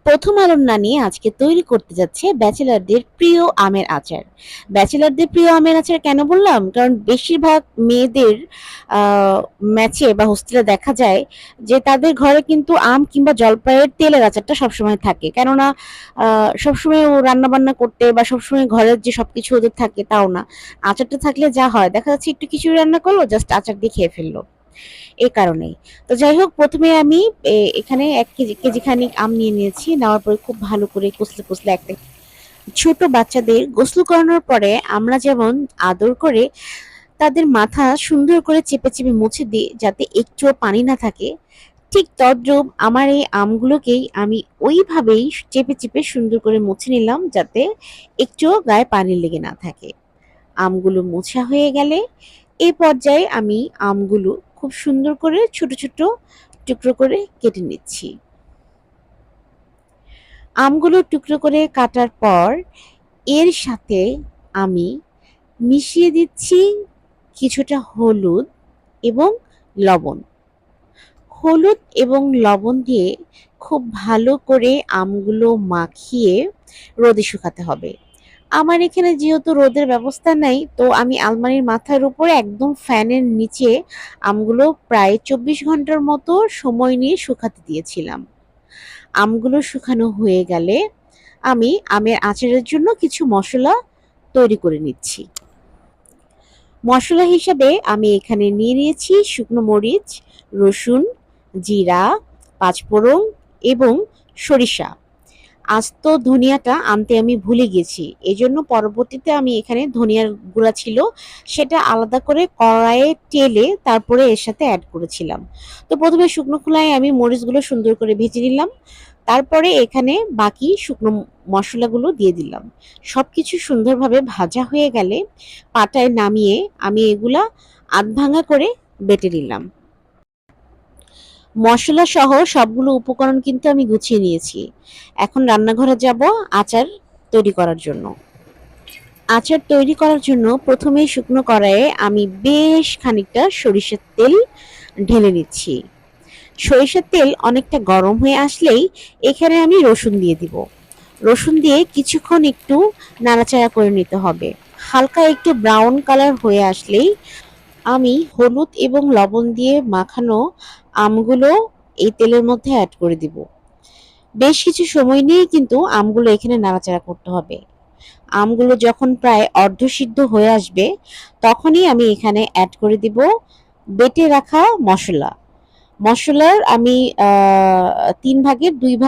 প্রথম আলোর নানি আজকে তৈরি করতে যাচ্ছে ব্যাচেলরদের প্রিয় আমের আচার। ব্যাচেলরদের প্রিয় আমের আচার কেন বললাম? কারণ বেশিরভাগ মেয়েদের ম্যাচে বা হোস্টেলে দেখা যায় যে তাদের ঘরে কিন্তু আম কিংবা জলপাইয়ের তেলের আচারটা সবসময় থাকে। কেননা সবসময় ও রান্নাবান্না করতে বা সবসময় ঘরের যে সবকিছু ওদের থাকে তাও না। আচারটা থাকলে যা হয় দেখা যাচ্ছে একটু খিচুড়ি রান্না করলো, জাস্ট আচার দিয়ে খেয়ে ফেললো। এই কারণেই। তো যাই হোক, ১ম এ আমি এখানে ১ কেজি খানিক আম নিয়ে নিয়েছি। নেওয়ার পরে খুব ভালো করে কষলে, কষলে একটা ছোট বাচ্চাদের গোসল করানোর পরে আমরা যেমন আদর করে তাদের মাথা সুন্দর করে চেপে, চেপে মুছে দিই যাতে একটুও পানি না থাকে, ঠিক তদ্রূপ আমার এই আমগুলোকেই আমি ওইভাবেই চেপে, চেপে সুন্দর করে মুছে নিলাম যাতে একটুও গায়ে পানি লেগে না থাকে। আমগুলো মোছা হয়ে গেলে এই পর্যায়ে আমি আমগুলো খুব সুন্দর করে ছোট ছোট টুকরো করে কেটে নিচ্ছি। আমগুলো টুকরো করে কাটার পর এর সাথে আমি মিশিয়ে দিচ্ছি কিছুটা হলুদ এবং লবণ। হলুদ এবং লবণ দিয়ে খুব ভালো করে আমগুলো মাখিয়ে রোদে শুকাতে হবে। আমার এখানে যেহেতু রোদের ব্যবস্থা নাই, তো আমি আলমারির মাথার উপরে একদম ফ্যানের নিচে আমগুলো প্রায় ২৪ ঘন্টার মতো সময় নিয়ে শুকাতে দিয়েছিলাম। আমগুলো শুকানো হয়ে গেলে আমি আমের আচারের জন্য কিছু মসলা তৈরি করে নিচ্ছি। মসলা হিসাবে আমি এখানে নিয়ে নিয়েছি শুকনো মরিচ, রসুন, জিরা, পাঁচফোড়ন এবং সরিষা। আস্ত ধনিয়াটা আনতে আমি ভুলে গেছি। এজন্য পরবর্তীতে আমি এখানে ধনিয়ার গুঁড়া ছিল সেটা আলাদা করে কড়াইয়ে টেলে তারপরে এর সাথে এড করেছিলাম। তো ১ম এ শুকনো খোলায় আমি মরিচগুলো সুন্দর করে ভেজে নিলাম। তারপরে এখানে বাকি শুকনো মসলাগুলো দিয়ে দিলাম। সবকিছু সুন্দরভাবে ভাজা হয়ে গেলে পাটায় নামিয়ে আমি এগুলা আধভাঙা করে বেটে নিলাম। মসলা সহ সবগুলো উপকরণ কিন্তু আমি গুছিয়ে নিয়েছি। এখন রান্নাঘরে যাব আচার তৈরি করার জন্য। আচার তৈরি করার জন্য প্রথমেই শুকনো কড়াইয়ে আমি বেশ খানিকটা সরিষার তেল ঢেলে নিচ্ছি। সরিষার তেল অনেকটা গরম হয়ে আসলেই এখানে আমি রসুন দিয়ে দিব। রসুন দিয়ে কিছুক্ষণ একটু নাড়াচাড়া করে নিতে হবে। হালকা একটু ব্রাউন কালার হয়ে আসলেই আমি হলুদ এবং লবণ দিয়ে মাখানো আমগুলো এই তেলের মধ্যে অ্যাড করে দিব। বেশ কিছু সময় নিয়ে কিন্তু আমগুলো এখানে নাড়াচাড়া করতে হবে। আমগুলো যখন প্রায় অর্ধসিদ্ধ হয়ে আসবে তখনই আমি এখানে অ্যাড করে দিব বেটে রাখা মসলা। মসলার আমি ৩ ভাগের ২ ভাগ